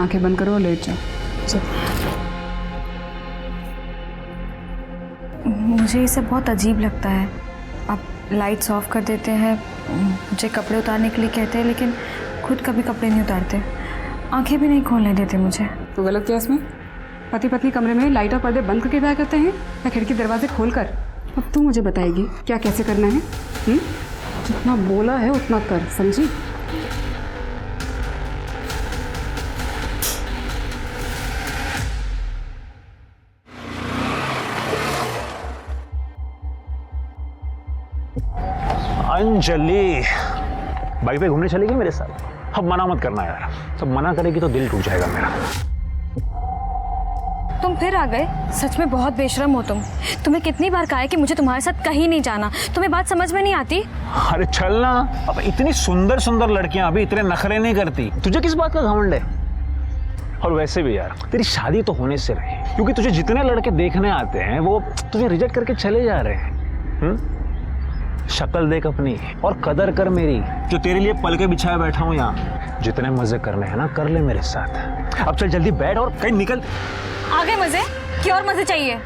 आंखें बंद करो और लेट जाओ। मुझे ये सब बहुत अजीब लगता है। आप लाइट्स ऑफ कर देते हैं, मुझे कपड़े उतारने के लिए कहते हैं, लेकिन खुद कभी कपड़े नहीं उतारते, आंखें भी नहीं खोलने देते मुझे। तो गलत क्या इसमें? पति पत्नी कमरे में लाइट और पर्दे बंद करके बैठ करते हैं या खिड़की दरवाजे खोल कर? अब तू मुझे बताएगी क्या कैसे करना है? जितना बोला है उतना कर, समझी? अंजलि बाइक पे घूमने चलेगी मेरे साथ? अब मना मत करना यार, सब मना करेगी तो दिल टूट जाएगा मेरा। तुम फिर आ गए? सच में बहुत बेशरम हो तुम। तुम्हें कितनी बार कहा है कि मुझे तुम्हारे साथ कहीं नहीं जाना, तुम्हें बात समझ में नहीं आती? अरे चल ना, अब इतनी सुंदर सुंदर लड़कियां अभी इतने नखरे नहीं करती, तुझे किस बात का घमंड है? और वैसे भी यार तेरी शादी तो होने से रही, क्योंकि तुझे जितने लड़के देखने आते हैं वो तुझे रिजेक्ट करके चले जा रहे हैं। शक्ल देख अपनी और कदर कर मेरी, जो तेरे लिए पल के बिछाए बैठा हूँ यहाँ। जितने मजे करने हैं ना कर ले मेरे साथ। अब चल जल्दी बैठ और कहीं निकल। आगे मजे? क्या और मजे चाहिए?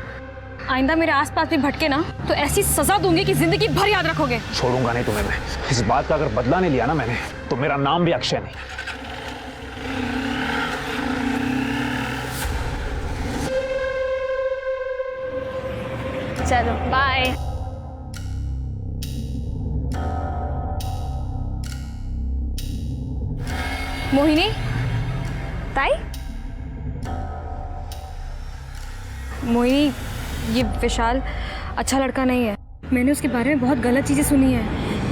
आइंदा मेरे आसपास भी भटके ना तो ऐसी सजा दूंगी कि जिंदगी भर याद रखोगे। छोड़ूंगा नहीं तुम्हें मैं। इस बात का अगर बदला नहीं लिया ना मैंने तो मेरा नाम भी अक्षय नहीं। चलो बाय। मोहिनी, ताई? मोहिनी, ये विशाल अच्छा लड़का नहीं है। मैंने उसके बारे में बहुत गलत चीज़ें सुनी है।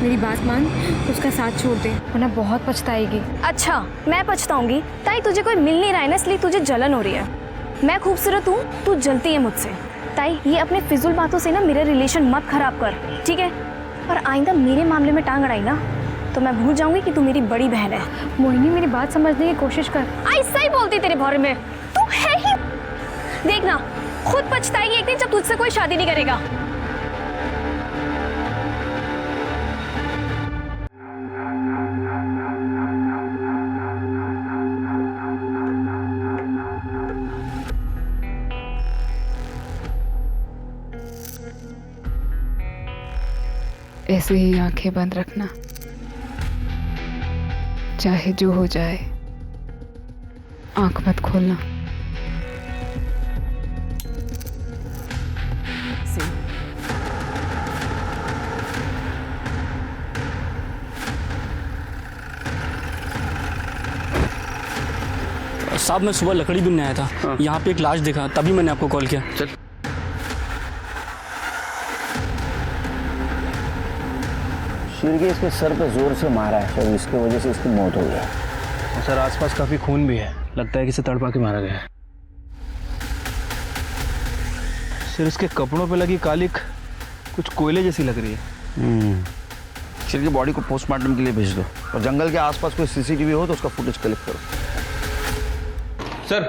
मेरी बात मान, उसका साथ छोड़ दे वरना बहुत पछताएगी। अच्छा, मैं पछताऊंगी? ताई तुझे कोई मिल नहीं रहा है ना, इसलिए तुझे जलन हो रही है। मैं खूबसूरत हूँ, तू जलती है मुझसे। ताई ये अपने फिजूल बातों से ना मेरे रिलेशन मत खराब कर, ठीक है? और आइंदा मेरे मामले में टांग अड़ाई ना तो मैं भूल जाऊंगी कि तू मेरी बड़ी बहन है। मोहिनी, मेरी बात समझने की कोशिश कर। ऐसा ही बोलती तेरे बारे में, तू है ही। देखना खुद पछताएगी एक दिन जब तुझसे कोई शादी नहीं करेगा। ऐसे ही आंखें बंद रखना, चाहे जो हो जाए, आंख मत खोलना। साहब मैं सुबह लकड़ी बीनने आया था, यहाँ पे एक लाश देखा, तभी मैंने आपको कॉल किया। शीर के इसके सर पे जोर से मारा है, शायद इसकी वजह से इसकी मौत हो गई। सर आसपास काफी खून भी है, लगता है कि इसे तड़पा के मारा गया है। सर इसके कपड़ों पे लगी कालिक कुछ कोयले जैसी लग रही है। शीर की बॉडी को पोस्टमार्टम के लिए भेज दो और जंगल के आसपास कोई सीसीटीवी हो तो उसका फुटेज कलेक्ट करो। सर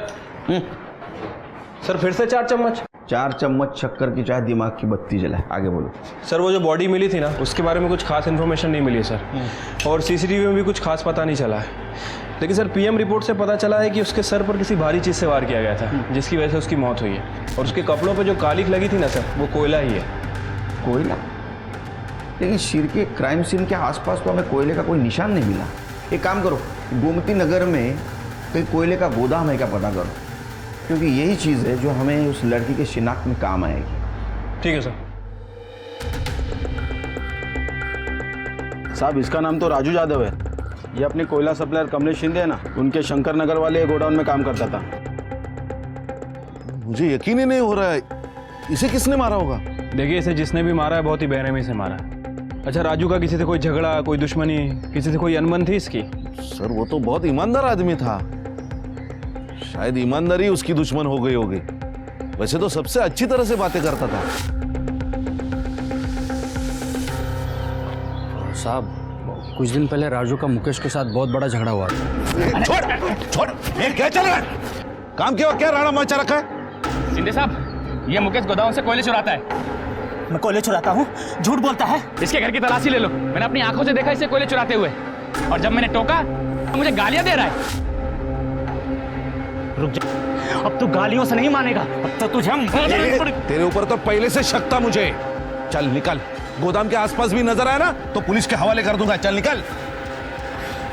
फिर से 4 चम्मच? 4 चम्मच शक्कर की चाय दिमाग की बत्ती जलाए। आगे बोलो। सर वो जो बॉडी मिली थी ना उसके बारे में कुछ खास इन्फॉर्मेशन नहीं मिली है सर, और सीसीटीवी में भी कुछ खास पता नहीं चला है। लेकिन सर पीएम रिपोर्ट से पता चला है कि उसके सर पर किसी भारी चीज़ से वार किया गया था, जिसकी वजह से उसकी मौत हुई है। और उसके कपड़ों पर जो कालिक लगी थी ना सर, वो कोयला ही है। कोयला? लेकिन शीर के क्राइम सीन के आसपास तो हमें कोयले का कोई निशान नहीं मिला। एक काम करो, गोमती नगर में कहीं कोयले का गोदाम है क्या पता करो, क्योंकि यही चीज़ है जो हमें उस लड़की के शिनाख्त में काम आएगी। ठीक है सर। साहब इसका नाम तो राजू यादव है, ये अपने कोयला सप्लायर कमलेश शिंदे है ना, उनके शंकर नगर वाले गोडाउन में काम करता था। मुझे यकीन ही नहीं हो रहा है, इसे किसने मारा होगा? देखिए इसे जिसने भी मारा है बहुत ही बेरहमी से मारा है। अच्छा राजू का किसी से कोई झगड़ा, कोई दुश्मनी, किसी से कोई अनबन थी इसकी? सर वो तो बहुत ईमानदार आदमी था, शायद ईमानदारी उसकी दुश्मन हो गई होगी। वैसे तो सबसे अच्छी तरह से बातें करता था। साहब कुछ दिन पहले राजू का मुकेश के साथ बहुत बड़ा झगड़ा हुआ था। छोड़, ये क्या चल रहा है? काम क्या क्या राणा मचा रखा है? शिंदे साहब, ये मुकेश गोदाम से कोयले चुराता है। मैं कोयले चुराता हूँ? झूठ बोलता है। इसके घर की तलाशी ले लो, मैंने अपनी आंखों से देखा इसे कोयले चुराते हुए, और जब मैंने टोका तो मुझे गालियां दे रहा है। रुक जा, अब तू गालियों से नहीं मानेगा, अब तो तुझे हम तेरे ऊपर तो पहले से शक था मुझे। चल निकल, गोदाम के आसपास भी नजर आया ना तो पुलिस के हवाले कर दूंगा। चल निकल।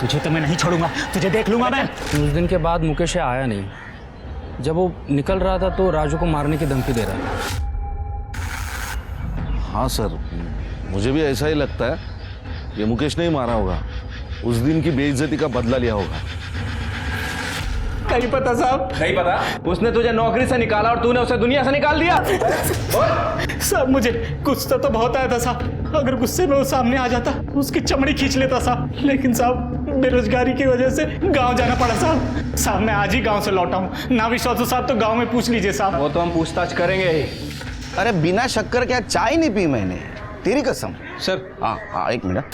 तुझे तो मैं नहीं छोड़ूंगा, तुझे देख लूंगा मैं। उस दिन के बाद मुकेश आया नहीं। जब वो निकल रहा था तो राजू को मारने की धमकी दे रहा था। हाँ सर, मुझे भी ऐसा ही लगता है। ये मुकेश नहीं मारा होगा, उस दिन की बेइज्जती का बदला लिया होगा। नहीं पता साहब, नहीं पता। उसने तुझे नौकरी से निकाला और तूने उसे दुनिया से निकाल दिया। साहब मुझे गुस्सा तो बहुत आया था साहब, अगर गुस्से में वो सामने आ जाता उसकी चमड़ी खींच लेता साहब, लेकिन साहब बेरोजगारी की वजह से गांव जाना पड़ा साहब। साहब मैं आज ही गांव से लौटा हूँ, ना विश्वास हो साहब तो गांव में पूछ लीजिए साहब। वो तो हम पूछताछ करेंगे ही। अरे बिना शक्कर क्या चाय नहीं पी मैंने, तेरी कसम। सर, हाँ एक मिनट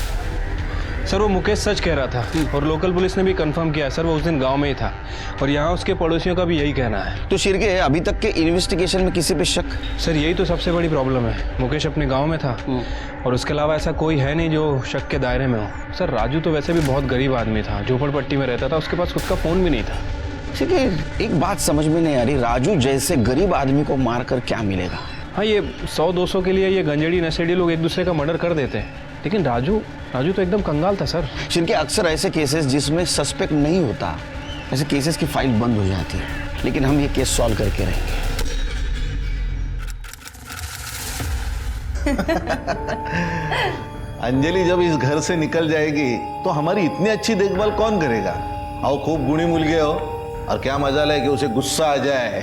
सर, वो मुकेश सच कह रहा था और लोकल पुलिस ने भी कंफर्म किया सर, वो उस दिन गांव में ही था और यहाँ उसके पड़ोसियों का भी यही कहना है। तो शिरके अभी तक के इन्वेस्टिगेशन में किसी पे शक? सर यही तो सबसे बड़ी प्रॉब्लम है, मुकेश अपने गांव में था और उसके अलावा ऐसा कोई है नहीं जो शक के दायरे में हो। सर राजू तो वैसे भी बहुत गरीब आदमी था, झोपड़पट्टी में रहता था, उसके पास खुद का फ़ोन भी नहीं था। ठीक है, एक बात समझ में नहीं आ रही, राजू जैसे गरीब आदमी को मार कर क्या मिलेगा? हाँ, ये 100-200 के लिए ये गंजेड़ी नशेड़ी लोग एक दूसरे का मर्डर कर देते हैं, लेकिन राजू तो एकदम कंगाल था सर। शिरके अक्सर ऐसे केसेस जिसमें सस्पेक्ट नहीं होता, ऐसे केसेस की फाइल बंद हो जाती है, लेकिन हम ये केस सॉल्व करके रहेंगे। अंजलि जब इस घर से निकल जाएगी तो हमारी इतनी अच्छी देखभाल कौन करेगा? आओ, खूब गुणी मुलगे हो और क्या मजा है कि उसे गुस्सा आ जाए।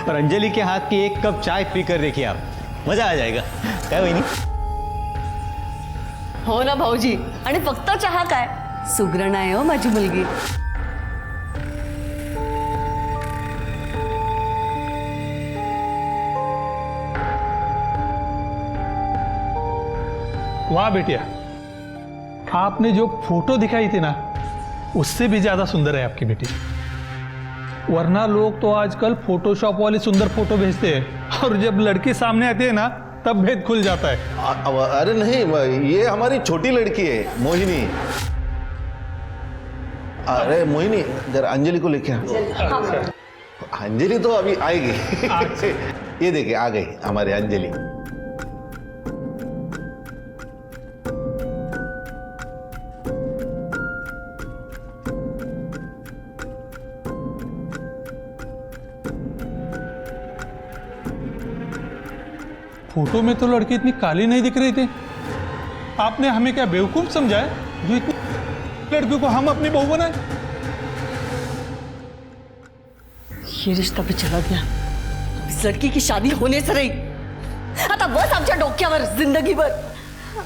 और अंजलि के हाथ की एक कप चाय पी कर देखिए आप, मजा आ जाएगा। काय वहिनी? हो ना भाऊजी, आणि फक्त चहा काय, सुगरण आहे हो माझी मुलगी। वाह बेटिया, आपने जो फोटो दिखाई थी ना उससे भी ज्यादा सुंदर है आपकी बेटी। वरना लोग तो आजकल फोटोशॉप वाली सुंदर फोटो भेजते हैं और जब लड़की सामने आती है ना तब भेद खुल जाता है। अरे नहीं, ये हमारी छोटी लड़की है मोहिनी। अरे मोहिनी, जरा अंजलि को लेके आ। अंजलि तो अभी आएगी। ये देखिए आ गई हमारी अंजलि। फोटो में तो लड़की इतनी काली नहीं दिख रही थी। आपने हमें क्या बेवकूफ समझा है जो इतनी लड़की को हम अपनी बहू बनाए? ये रिश्ता भी चला गया, इस लड़की की शादी होने से रही आता बस आमच्या डोक्यावर जिंदगीभर।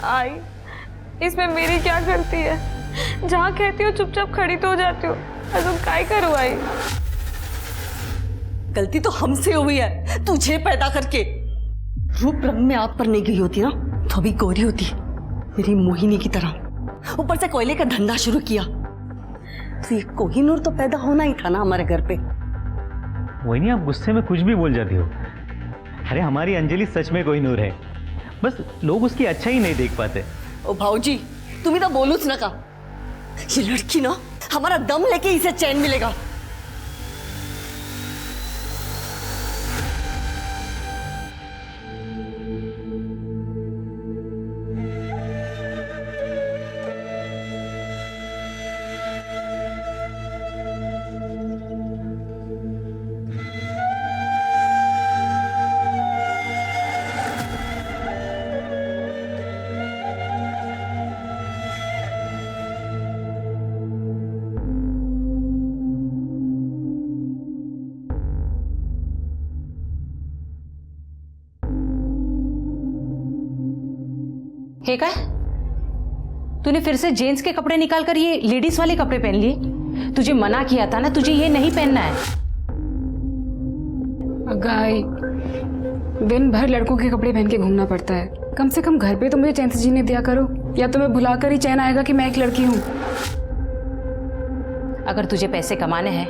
आई, इसमें मेरी क्या गलती है? जहाँ कहती हो चुपचाप खड़ी तो हो जाती हो, अजून काय करू आई? गलती तो हमसे हुई है, तुझे पैदा करके। रूप रंग में आप पर नहीं गई होती ना तो अभी गोरी होती, मेरी मोहिनी की तरह। ऊपर से कोयले का धंधा शुरू किया तो ये कोहिनूर तो पैदा होना ही था ना हमारे घर पे। मोहिनी, आप गुस्से में कुछ भी बोल जाती हो। अरे हमारी अंजलि सच में कोहिनूर है, बस लोग उसकी अच्छा ही नहीं देख पाते। ओ भाऊजी, तुम्ही तो बोलूच नका। ये लड़की ना हमारा दम लेके इसे चैन मिलेगा। हे काय, तूने फिर से जेंट्स के कपड़े निकाल कर ये लेडीज वाले कपड़े पहन लिए? तुझे मना किया था ना, तुझे ये नहीं पहनना है। गाय, दिन भर लड़कों के कपड़े पहन के घूमना पड़ता है, कम से कम घर पे तो मुझे चैन से जीने दिया करो, या तो मैं भुलाकर ही चैन आएगा कि मैं एक लड़की हूँ। अगर तुझे पैसे कमाने हैं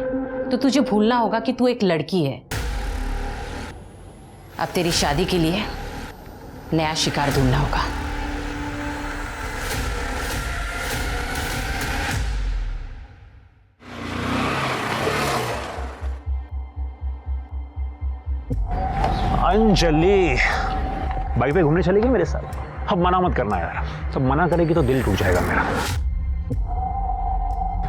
तो तुझे भूलना होगा कि तू एक लड़की है। अब तेरी शादी के लिए नया शिकार ढूंढना होगा। अंजलि बाइक पे घूमने चलेगी मेरे साथ? अब मना मत करना यार, अब मना करेगी तो दिल टूट जाएगा मेरा।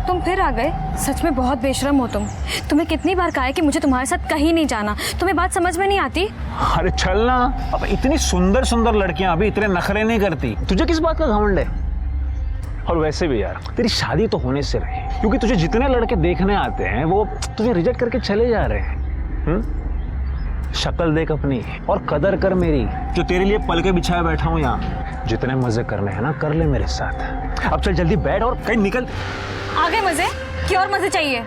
तुम फिर आ गए? सच में बहुत बेशरम हो तुम। तुम्हें कितनी बार कहा है कि मुझे तुम्हारे साथ कहीं नहीं जाना, तुम्हें बात समझ में नहीं आती? अरे चल ना, अब इतनी सुंदर सुंदर लड़कियां अभी इतने नखरे नहीं करती, तुझे किस बात का घमंड है? और वैसे भी यार तेरी शादी तो होने से रही, क्योंकि तुझे जितने लड़के देखने आते हैं वो तुझे रिजेक्ट करके चले जा रहे हैं। शक्ल देख अपनी और कदर कर मेरी, जो तेरे लिए पल के बिछाए बैठा हूं यहाँ। जितने मजे करने हैं ना कर ले मेरे साथ। अब चल जल्दी बैठ और कहीं निकल। आ गए मजे? क्या और मजे चाहिए?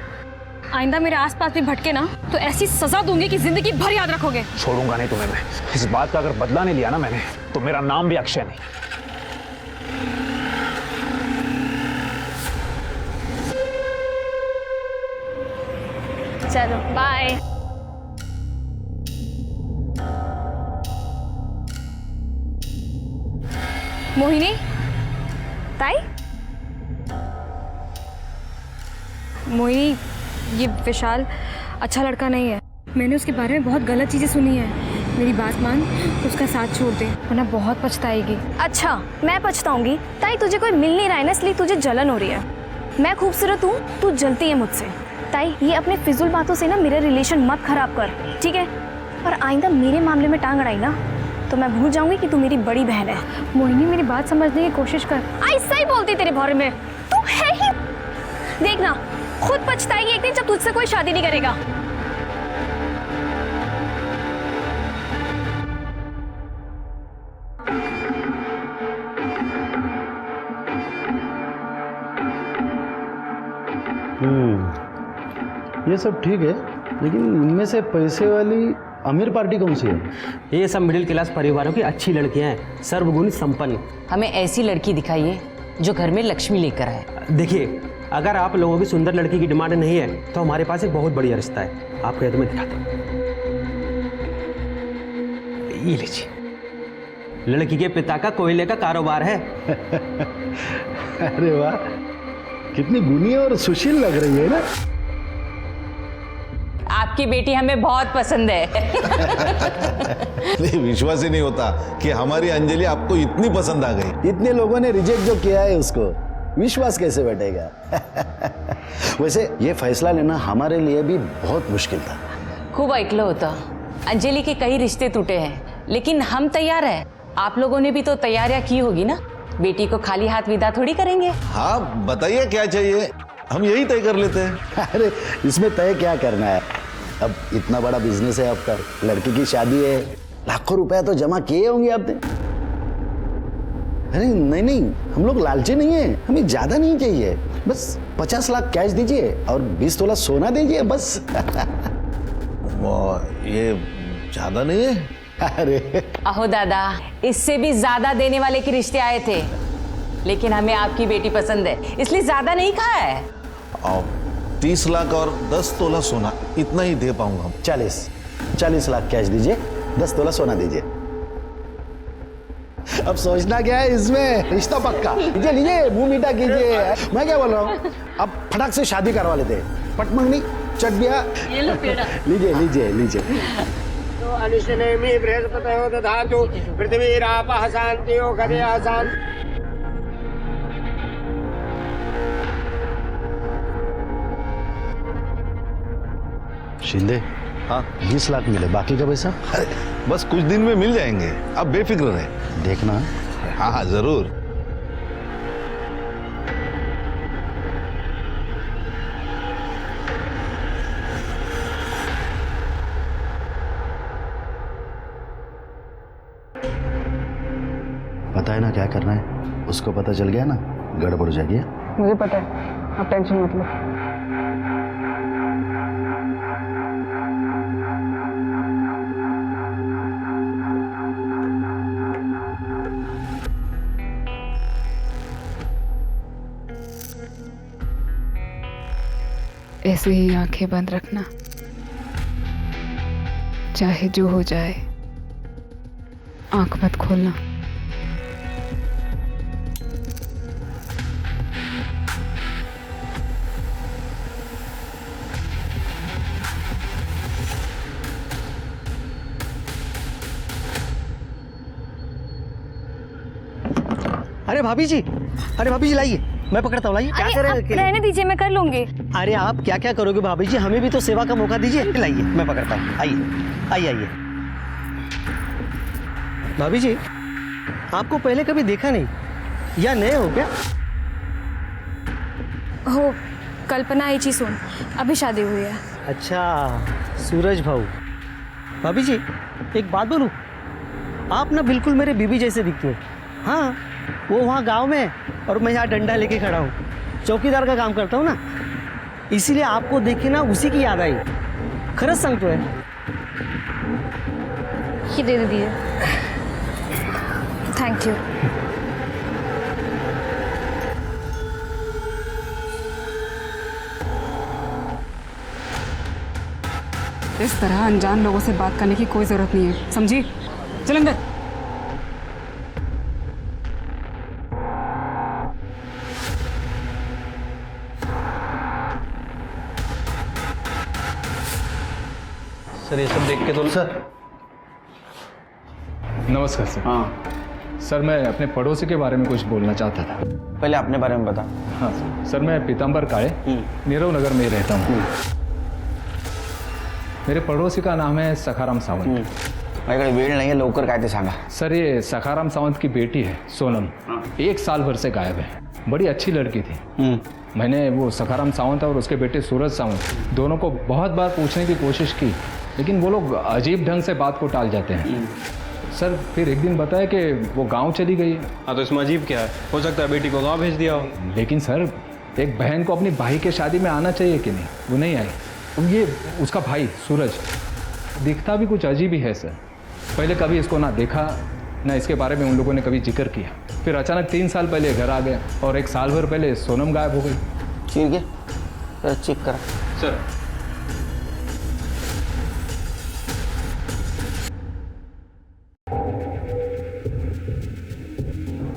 आइंदा मेरे आसपास भी भटके ना तो ऐसी सजा दूंगी कि जिंदगी भर याद रखोगे। छोड़ूंगा नहीं तुम्हें मैं। इस बात का अगर बदला नहीं लिया ना मैंने तो मेरा नाम भी अक्षय नहीं। चलो बाय। मोहिनी, ताई? मोहिनी, ये विशाल अच्छा लड़का नहीं है। मैंने उसके बारे में बहुत गलत चीज़ें सुनी है। मेरी बात मान, उसका साथ छोड़ दे वरना बहुत पछताएगी। अच्छा, मैं पछताऊंगी? ताई तुझे कोई मिल नहीं रहा है ना, इसलिए तुझे जलन हो रही है। मैं खूबसूरत हूँ, तू जलती है मुझसे। ताई ये अपने फिजूल बातों से ना मेरा रिलेशन मत खराब कर, ठीक है? और आइंदा मेरे मामले में टांग अड़ाई ना तो मैं भूल जाऊंगी कि तू मेरी बड़ी बहन है। मोहिनी मेरी बात समझने की कोशिश कर। ऐसा ही बोलती तेरे बारे में, तू है ही। देखना खुद पछताएगी एक दिन जब तुझसे कोई शादी नहीं करेगा। ये सब ठीक है, लेकिन इनमें से पैसे वाली अमीर पार्टी कौन सी है? ये सब मिडिल क्लास परिवारों की अच्छी लड़कियां हैं, सर्वगुण संपन्न। हमें ऐसी लड़की दिखाइए जो घर में लक्ष्मी लेकर आए। देखिए, अगर आप लोगों की सुंदर लड़की की डिमांड नहीं है तो हमारे पास एक बहुत बढ़िया रिश्ता है। आपको तो मैं दिखाता हूँ, ये लीजिए। लड़की के पिता का कोयले का कारोबार है। अरे वाह, कितनी गुनी और सुशील लग रही है ना। आपकी बेटी हमें बहुत पसंद है। नहीं, विश्वास ही नहीं होता कि हमारी अंजलि आपको इतनी पसंद आ गई। इतने लोगों ने रिजेक्ट जो किया है उसको विश्वास कैसे बैठेगा? वैसे ये फैसला लेना हमारे लिए भी बहुत मुश्किल था। खूब ऐकलं होतं, अंजलि के कई रिश्ते टूटे हैं, लेकिन हम तैयार हैं। आप लोगों ने भी तो तैयारियां की होगी ना, बेटी को खाली हाथ विदा थोड़ी करेंगे। हाँ बताइए क्या चाहिए, हम यही तय कर लेते हैं। अरे इसमें तय क्या करना है, अब इतना बड़ा बिजनेस है आपका, लड़की की शादी है, लाखों रुपया तो जमा किए होंगे आपने। अरे नहीं, हम लोग लालची नहीं है, हमें ज्यादा नहीं चाहिए, बस 50 लाख कैश दीजिए और 20 तोला सोना दीजिए बस। ये ज्यादा नहीं है? अरे अहो दादा, इससे भी ज्यादा देने वाले के रिश्ते आए थे, लेकिन हमें आपकी बेटी पसंद है इसलिए ज्यादा नहीं कहा है। 30 लाख और 10 तोला सोना, इतना ही दे पाऊंगा हम। 40 लाख कैश दीजिए, 10 तोला सोना दीजिए। अब सोचना क्या है इसमें, रिश्ता पक्का। लीजिए मुंह मीठा कीजिए। मैं क्या बोल रहा हूँ, अब फटाक से शादी करवा लेते। पट मंगनी चट दिया, लीजिए। तो अनुशनेमि बृहस्पतयो दधातु पृथ्वीरापः शान्तियो गदया शान्ति। शिंदे, हाँ 20 लाख मिले, बाकी का पैसा? अरे बस कुछ दिन में मिल जाएंगे, आप बेफिक्र रहे। देखना। हाँ जरूर। पता है ना क्या करना है, उसको पता चल गया ना गड़बड़ हो जाएगी। मुझे पता है, आप टेंशन मत लो। ऐसे ही आंखें बंद रखना, चाहे जो हो जाए, आंख मत खोलना। अरे भाभी जी लाइए, मैं पकड़ता हूँ, लाइए। क्या अरे कर रहे आप हैं अकेले? रहने दीजिए, मैं कर लूंगी। अरे आप क्या क्या करोगे भाभी जी, हमें भी तो सेवा का मौका दीजिए। लाइए, मैं पकड़ता हूँ, आइए आइए। भाभी जी, आपको पहले कभी देखा नहीं या नए हो क्या? हो, कल्पना आई सोन, अभी शादी हुई है। अच्छा, सूरज भाऊ। भाभी जी, एक बात बोलूं, आप ना बिल्कुल मेरे बीबी जैसे दिखते हो। हाँ, वो वहाँ गांव में और मैं यहाँ डंडा लेके खड़ा हूँ, चौकीदार का काम करता हूँ ना, इसीलिए आपको देख के ना उसी की याद आई। खरंच सांगतोय। ये दे दीजिए। Thank you. इस तरह अनजान लोगों से बात करने की कोई जरूरत नहीं है, समझी? चल अंदर। सर ये सब देख के तो सर। नमस्कार सर। हाँ सर, मैं अपने पड़ोसी के बारे में कुछ बोलना चाहता था। पहले अपने बारे में बता। हाँ सर, मैं पीताम्बर काळे, नीरव नगर में रहता हूँ। मेरे पड़ोसी का नाम है सखाराम सावंत। माझ्याकडे वेळ नाही आहे, लवकर काय ते सांगा। सर, ये सखाराम सावंत की बेटी है सोनम, 1 साल भर से गायब है। बड़ी अच्छी लड़की थी। मैंने वो सखाराम सावंत और उसके बेटे सूरज सावंत दोनों को बहुत बार पूछने की कोशिश की, लेकिन वो लोग अजीब ढंग से बात को टाल जाते हैं। सर, फिर एक दिन बताया कि वो गांव चली गई है। हाँ, तो इसमें अजीब क्या है? हो सकता है बेटी को गांव भेज दिया हो। लेकिन सर, एक बहन को अपनी भाई के शादी में आना चाहिए कि नहीं? वो नहीं आई। ये उसका भाई सूरज दिखता भी कुछ अजीब ही है सर। पहले कभी इसको ना देखा, ना इसके बारे में उन लोगों ने कभी जिक्र किया। फिर अचानक 3 साल पहले घर आ गया और 1 साल भर पहले सोनम गायब हो गई। ठीक है, चेक करा सर।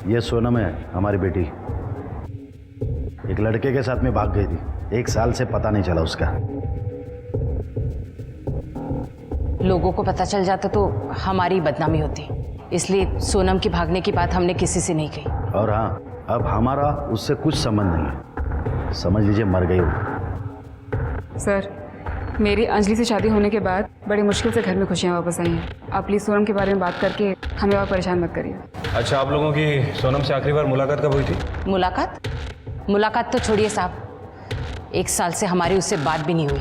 ये सोनम है, हमारी बेटी। एक लड़के के साथ में भाग गई थी, 1 साल से पता नहीं चला उसका। लोगों को पता चल जाता तो हमारी बदनामी होती, इसलिए सोनम की भागने की बात हमने किसी से नहीं कही। और हाँ, अब हमारा उससे कुछ संबंध नहीं है, समझ लीजिए मर गई वो। सर, मेरी अंजलि से शादी होने के बाद बड़ी मुश्किल से घर में खुशियाँ वापस आई हैं। आप प्लीज़ सोनम के बारे में बात करके हमें और परेशान मत करिए। अच्छा, आप लोगों की सोनम से आखिरी बार मुलाकात कब हुई थी? मुलाकात तो छोड़िए साहब, 1 साल से हमारी उससे बात भी नहीं हुई।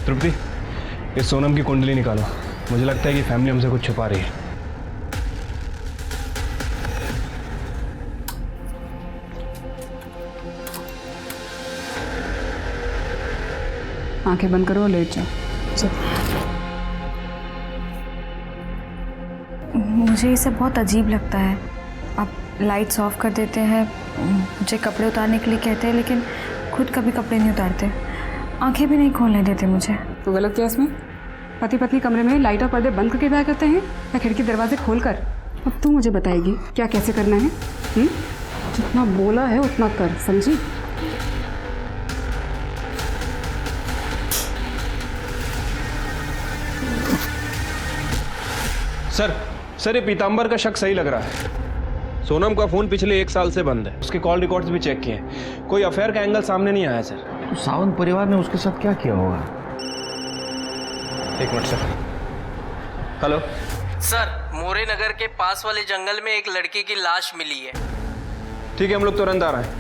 तृप्ति, इस सोनम की कुंडली निकालो। मुझे लगता है कि फैमिली हमसे कुछ छुपा रही है। आंखें बंद करो और लेट जाओ। मुझे ये सब बहुत अजीब लगता है। आप लाइट्स ऑफ कर देते हैं, मुझे कपड़े उतारने के लिए कहते हैं, लेकिन खुद कभी कपड़े नहीं उतारते, आंखें भी नहीं खोलने देते मुझे। तो गलत क्या इसमें? पति पत्नी कमरे में लाइट और पर्दे बंद करके बैठ करते हैं या खिड़की दरवाजे खोल कर? अब तू मुझे बताएगी क्या कैसे करना है? जितना बोला है उतना कर, समझी? सर ये पीताम्बर का शक सही लग रहा है। सोनम का फोन पिछले 1 साल से बंद है, उसके कॉल रिकॉर्ड्स भी चेक किए, कोई अफेयर का एंगल सामने नहीं आया सर। तो सावंत परिवार ने उसके साथ क्या किया होगा? 1 मिनट सर। हेलो सर, मोरे नगर के पास वाले जंगल में एक लड़की की लाश मिली है। ठीक है, हम लोग तुरंत आ रहे हैं।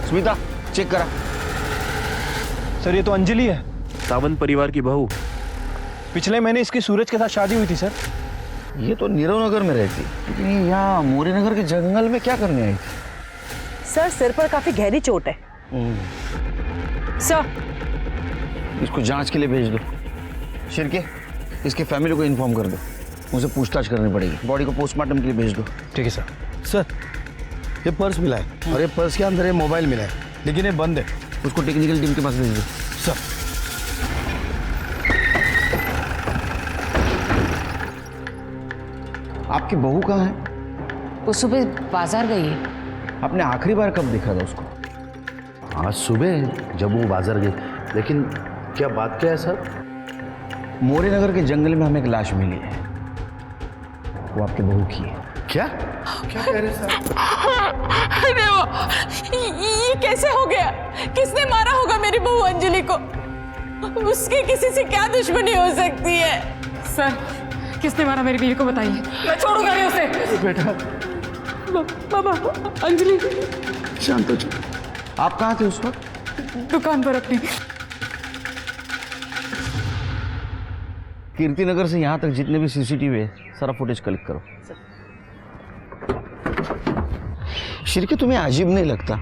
स्मिता, चेक करा। सर, ये तो अंजलि है, सावंत परिवार की बहू। पिछले महीने इसकी सूरज के साथ शादी हुई थी सर। ये तो नीरव नगर में रहती, लेकिन ये यहाँ मोरे नगर के जंगल में क्या करने आई थी? सर, सिर पर काफी गहरी चोट है। सर, इसको जांच के लिए भेज दो। शिरके, इसके फैमिली को इन्फॉर्म कर दो, मुझे पूछताछ करनी पड़ेगी। बॉडी को पोस्टमार्टम के लिए भेज दो। ठीक है सर। सर, ये पर्स मिला है और ये पर्स के अंदर ये मोबाइल मिला है, लेकिन ये बंद है। उसको टेक्निकल टीम के पास भेज दो। सर, आपकी बहू कहाँ है? वो सुबह बाजार गई है। आपने आखिरी बार कब देखा था उसको? आज सुबह जब वो बाजार गई, लेकिन क्या बात क्या है सर? मोरे नगर के जंगल में हमें एक लाश मिली है, वो आपके बहू की है। क्या क्या कह रहे सर? अरे वो ये कैसे हो गया? किसने मारा होगा मेरी बहू अंजलि को? उसकी किसी से क्या दुश्मनी हो सकती है? सर, किसने मारा मेरी बीवी को बताइए, मैं छोड़ूंगा नहीं उसे। बेटा बाबा, अंजलि। शांत हो जाओ। आप कहाँ थे उस वक्त? दुकान पर अपनी। कीर्ति नगर से यहाँ तक जितने भी सीसीटीवी है सारा फुटेज कलेक्ट करो। शिरके, तुम्हें अजीब नहीं लगता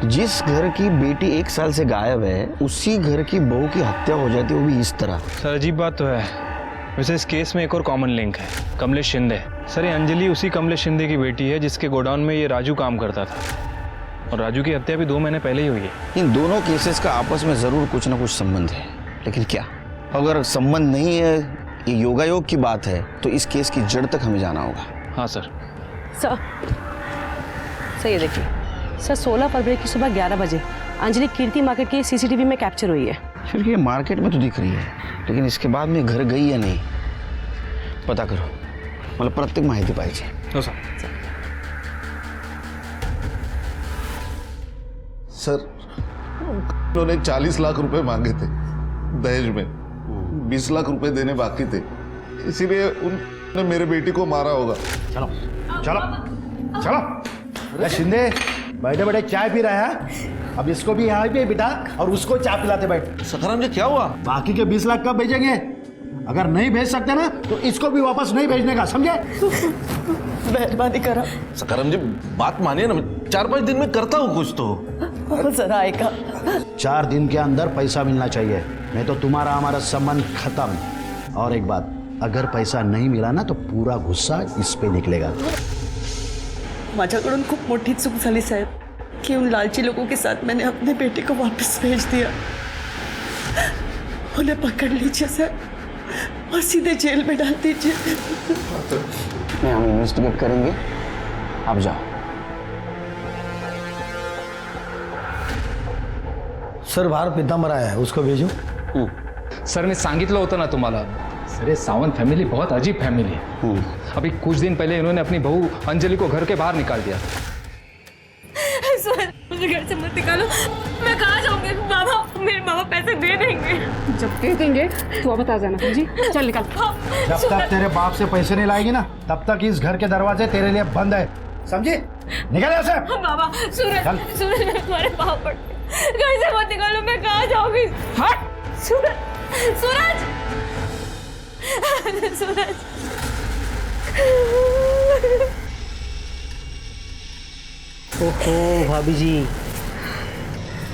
जिस घर की बेटी 1 साल से गायब है उसी घर की बहू की हत्या हो जाती है, वो भी इस तरह? सर अजीब बात तो है। वैसे इस केस में एक और कॉमन लिंक है, कमलेश शिंदे। सर ये अंजलि उसी कमलेश शिंदे की बेटी है जिसके गोडाउन में ये राजू काम करता था, और राजू की हत्या भी 2 महीने पहले ही हुई है। इन दोनों केसेस का आपस में जरूर कुछ ना कुछ संबंध है, लेकिन क्या? अगर संबंध नहीं है, ये योगायोग की बात है, तो इस केस की जड़ तक हमें जाना होगा। हाँ सर। सर ये देखिए सर, 16 फरवरी की सुबह 11 बजे अंजलि कीर्ति मार्केट की सीसीटीवी में कैप्चर हुई है। फिर ये मार्केट में तो दिख रही है, लेकिन इसके बाद में घर गई या नहीं पता करो, मतलब प्रत्येक माहिती पाहिजे। हो सर। सर उन्होंने 40 लाख रुपए मांगे थे दहेज में, 20 लाख रुपए देने बाकी थे, इसीलिए उन्होंने मेरे बेटी को मारा होगा। चलो चलो चलो। अरे शिंदे, बैठे बैठे चाय पी रहा है, अब इसको भी यहाँ पे बिठा और उसको चाय पिलाते बैठ। सखाराम जी क्या हुआ? बाकी के 20 लाख कब भेजेंगे? अगर नहीं भेज सकते ना तो इसको भी वापस नहीं भेजने का, समझे? मेहरबानी करा। सखाराम जी बात मानिए ना, 4-5 दिन में करता हूँ कुछ तो। जरा आएगा। 4 दिन के अंदर पैसा मिलना चाहिए, नहीं तो तुम्हारा हमारा संबंध खत्म। और एक बात, अगर पैसा नहीं मिला ना तो पूरा गुस्सा इस पे निकलेगा। माझ्याकडून खूप मोठी चूक झाली साहेब, कि उन लालची लोगों के साथ मैंने अपने बेटे को वापस भेज दिया। उन्हें पकड़ लीजिए सर और सीधे जेल में डाल दीजिए। नहीं, हम इन्वेस्टिगेट करेंगे, आप जाओ। सर बाहर पीतांबर आया है, उसको भेजू? सर मी सांगितलं होतं ना तुम्हाला, सर ये सावंत फैमिली बहुत अजीब फैमिली है। अभी कुछ दिन पहले इन्होंने अपनी बहू अंजलि को घर के बाहर निकाल दिया। सर मुझे घर से मत निकालो, मैं कहाँ जाऊंगी? बाबा, मेरे बाबा पैसे दे देंगे। जब दे देंगे तो अब आ जाना जी, चल निकल। जब तक तेरे बाप से पैसे नहीं लाएगी ना तब तक इस घर के दरवाजे तेरे लिए बंद है, समझे? निकल यहाँ से। बाबा, सूरज मैं तुम्हारे पाँव पड़ती हूँ, घर से मत निकालो, मैं कहाँ जाऊंगी? हट! सूरज, सूरज। ओहो भाभी जी,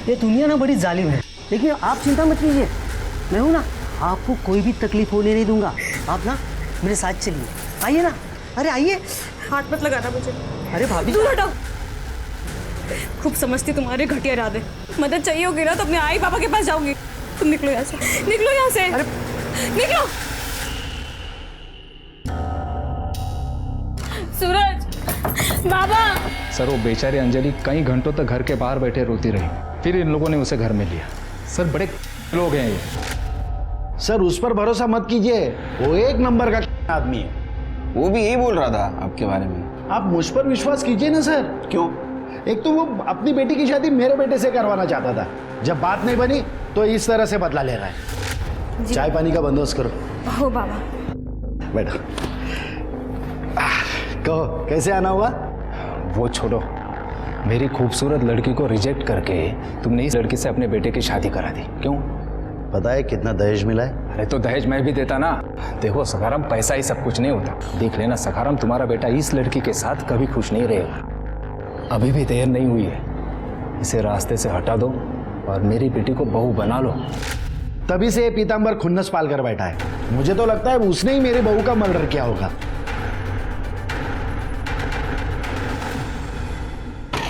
ये दुनिया ना बड़ी जालिम है, लेकिन आप चिंता मत कीजिए, मैं हूँ ना, आपको कोई भी तकलीफ होने नहीं दूंगा। आप ना मेरे साथ चलिए, आइए ना। अरे आइए। हाथ मत लगाना मुझे। अरे भाभी दूर हटो। खूब समझती तुम्हारे घटिया इरादे। मदद चाहिए होगी ना तो अपने आई पापा के पास जाऊंगी। तुम निकलो यहाँ से, निकलो यहाँ से। अरे निकलो। सूरज, बाबा। सर वो बेचारी अंजलि कई घंटों तक घर के बाहर बैठे रोती रही, फिर इन लोगों ने उसे घर में लिया। सर बड़े लोग हैं ये। सर उस पर भरोसा मत कीजिए, वो 1 नंबर का आदमी है। वो भी यही बोल रहा था आपके बारे में। आप मुझ पर विश्वास कीजिए ना सर। क्यों? एक तो वो अपनी बेटी की शादी मेरे बेटे से करवाना चाहता था, जब बात नहीं बनी तो इस तरह से बदला ले रहा है। चाय पानी का बंदोबस्त करो। हो बाबा। बैठो। कहो कैसे आना हुआ? वो छोड़ो, मेरी खूबसूरत लड़की को रिजेक्ट करके तुमने इस लड़की से अपने बेटे की शादी करा दी, क्यों? पता है कितना दहेज मिला है? अरे तो दहेज मैं भी देता ना। देखो सखाराम, पैसा ही सब कुछ नहीं होता। देख लेना सखाराम, तुम्हारा बेटा इस लड़की के साथ कभी खुश नहीं रहेगा। अभी भी देर नहीं हुई है, इसे रास्ते से हटा दो और मेरी बेटी को बहू बना लो। तभी से ये पीतांबर खुन्नस पाल कर बैठा है। मुझे तो लगता है उसने ही मेरे बहू का मर्डर किया होगा।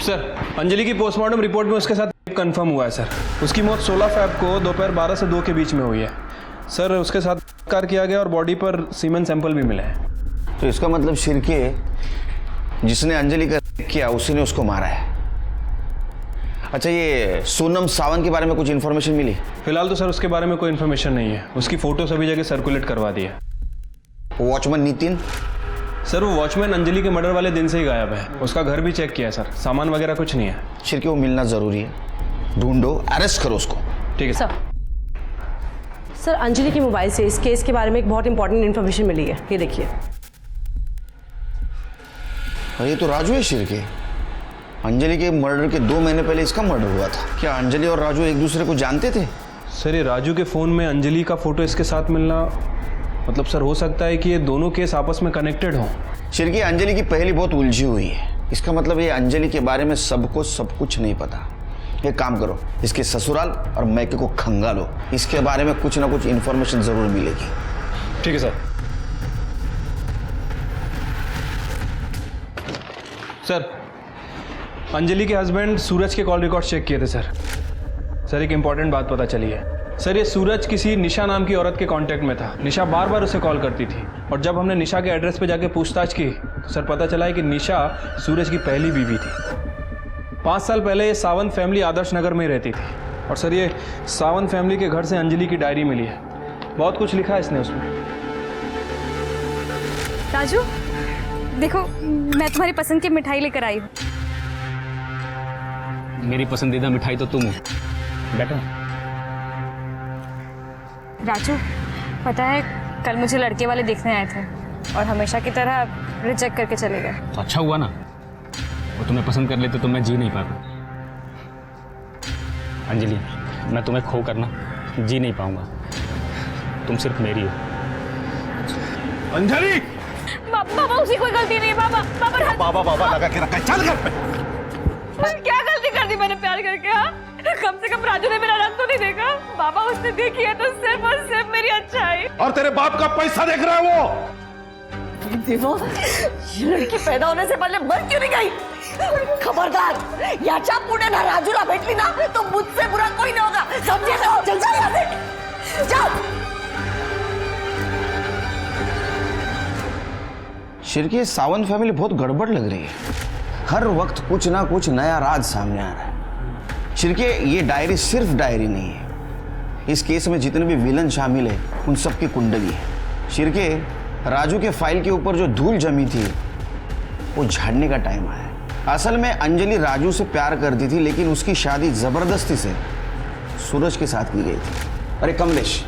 सर अंजलि की पोस्टमार्टम रिपोर्ट में उसके साथ कंफर्म हुआ है सर। उसकी मौत 16 फ़रवरी को दोपहर 12 से 2 के बीच में हुई है सर। उसके साथ कार किया गया और बॉडी पर सीमेन सैंपल भी मिले हैं। तो इसका मतलब शिरके जिसने अंजलि का किया उसी ने उसको मारा है। अच्छा, ये सोनम सावंत के बारे में कुछ इन्फॉर्मेशन मिली? फिलहाल तो सर उसके बारे में कोई इन्फॉर्मेशन नहीं है। उसकी फ़ोटो सभी जगह सर्कुलेट करवा दी है। वॉचमैन नितिन? सर वो वॉचमैन अंजलि के मर्डर वाले दिन से ही गायब है। उसका घर भी चेक किया है सर, सामान वगैरह कुछ नहीं है। शिरके, वो मिलना ज़रूरी है, ढूंढो, अरेस्ट करो उसको। ठीक है सर। सर, अंजलि के मोबाइल से इस केस के बारे में एक बहुत इंपॉर्टेंट इन्फॉर्मेशन मिली है, ये देखिए। और ये तो राजू है शिरके। अंजलि के मर्डर के 2 महीने पहले इसका मर्डर हुआ था। क्या अंजलि और राजू एक दूसरे को जानते थे? सर ये राजू के फ़ोन में अंजलि का फ़ोटो इसके साथ मिलना, मतलब सर हो सकता है कि ये दोनों केस आपस में कनेक्टेड हों। शिरके, अंजलि की पहली बहुत उलझी हुई है। इसका मतलब ये अंजलि के बारे में सबको सब कुछ नहीं पता। एक काम करो, इसके ससुराल और मैके को खंगालो, इसके बारे में कुछ ना कुछ इन्फॉर्मेशन जरूर मिलेगी। ठीक है सर। सर अंजलि के हस्बैंड सूरज के कॉल रिकॉर्ड चेक किए थे सर। सर एक इंपॉर्टेंट बात पता चली है। सर ये सूरज किसी निशा नाम की औरत के कांटेक्ट में था। निशा बार बार उसे कॉल करती थी और जब हमने निशा के एड्रेस पे जाके पूछताछ की तो सर पता चला है कि निशा सूरज की पहली बीवी थी। 5 साल पहले ये सावंत फैमिली आदर्श नगर में रहती थी। और सर ये सावंत फैमिली के घर से अंजलि की डायरी मिली है। बहुत कुछ लिखा है इसने उसमें। राजू देखो, मैं तुम्हारी पसंद की मिठाई लेकर आई हूँ। मेरी पसंदीदा मिठाई तो तुम हो। बैठो। राजू पता है, कल मुझे लड़के वाले देखने आए थे और हमेशा की तरह रिजेक्ट करके चले गए। तो अच्छा हुआ ना, वो तुम्हें पसंद कर लेते तो मैं जी नहीं पाता। अंजलि, मैं तुम्हें खो कर ना जी नहीं पाऊंगा। तुम सिर्फ मेरी हो। अंजलि! बाबा उसकी कोई गलती नहीं है। बाबा बाबा लगा के रखा है। चल घर पे। क्या गलती कर दी मैंने प्यार करके? हाँ, कम से कम राजू ने मेरा रंग तो नहीं देखा। बाबा उसने देखी है तो सिर्फ और सिर्फ मेरी अच्छाई। और तेरे बाप का पैसा देख रहा है वो। देखो, ये लड़की पैदा होने से पहले मर क्यों नहीं गई? खबरदार, याच्या पुढे ना राजूला भेटली ना तो मुझसे बुरा कोई नहीं होगा, समझे? तो चल जाओ यहाँ से, जाओ। शिरके, सावंत फैमिली बहुत गड़बड़ लग रही है। हर वक्त कुछ ना कुछ नया राज सामने आ रहा है। शिरके, ये डायरी सिर्फ डायरी नहीं है। इस केस में जितने भी विलन शामिल है उन सब की कुंडली है। शिरके, राजू के फाइल के ऊपर जो धूल जमी थी वो झाड़ने का टाइम आया है। असल में अंजलि राजू से प्यार करती थी, लेकिन उसकी शादी जबरदस्ती से सूरज के साथ की गई थी। अरे कमलेश,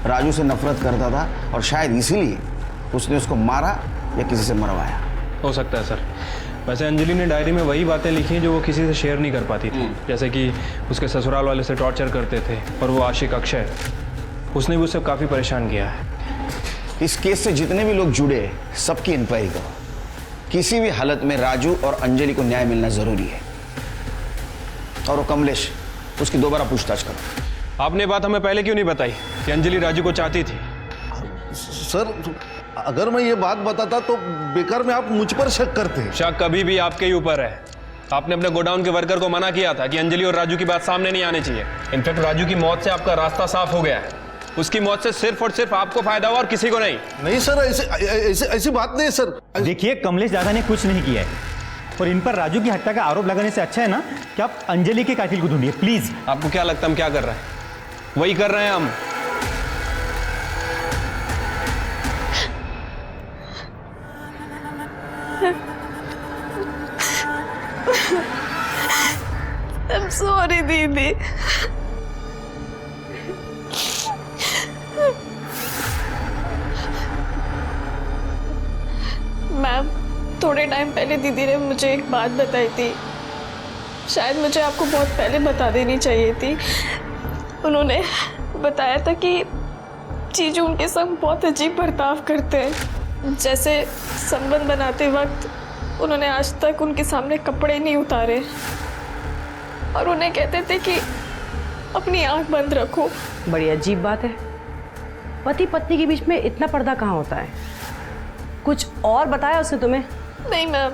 राजू से नफरत करता था और शायद इसीलिए उसने उसको मारा या किसी से मरवाया। हो सकता है सर। वैसे अंजलि ने डायरी में वही बातें लिखी हैं जो वो किसी से शेयर नहीं कर पाती थी। जैसे कि उसके ससुराल वाले से टॉर्चर करते थे और वो आशिक अक्षय, उसने भी उससे काफ़ी परेशान किया है। इस केस से जितने भी लोग जुड़े हैं सबकी इंक्वायरी करो। किसी भी हालत में राजू और अंजलि को न्याय मिलना जरूरी है। और वो कमलेश, उसकी दोबारा पूछताछ करो। आपने बात हमें पहले क्यों नहीं बताई कि अंजलि राजू को चाहती थी? सर, अगर मैं ये बात बताता तो बेकार में आप मुझ पर शक करते हैं। शक कभी भी आपके ही ऊपर है। आपने अपने गोडाउन के वर्कर को मना किया था कि अंजलि और राजू की बात सामने नहीं आनी चाहिए। इनफैक्ट राजू की मौत से आपका रास्ता साफ हो गया है। उसकी मौत से सिर्फ और सिर्फ आपको फायदा हुआ और किसी को नहीं। नहीं सर, ऐसी बात नहीं सर। देखिए, कमलेश दादा ने कुछ नहीं किया है और इन पर राजू की हत्या का आरोप लगाने से अच्छा है ना कि आप अंजलि के कातिल को ढूंढिए प्लीज। आपको क्या लगता है हम क्या कर रहे हैं? वही कर रहे हैं हम। I'm sorry दीदी। मैम, थोड़े टाइम पहले दीदी ने मुझे एक बात बताई थी, शायद मुझे आपको बहुत पहले बता देनी चाहिए थी। उन्होंने बताया था कि जीजू उनके संग बहुत अजीब बर्ताव करते हैं। जैसे संबंध बनाते वक्त उन्होंने आज तक उनके सामने कपड़े नहीं उतारे और उन्हें कहते थे कि अपनी आंख बंद रखो। बड़ी अजीब बात है, पति पत्नी के बीच में इतना पर्दा कहाँ होता है? कुछ और बताया उसने तुम्हें? नहीं मैम,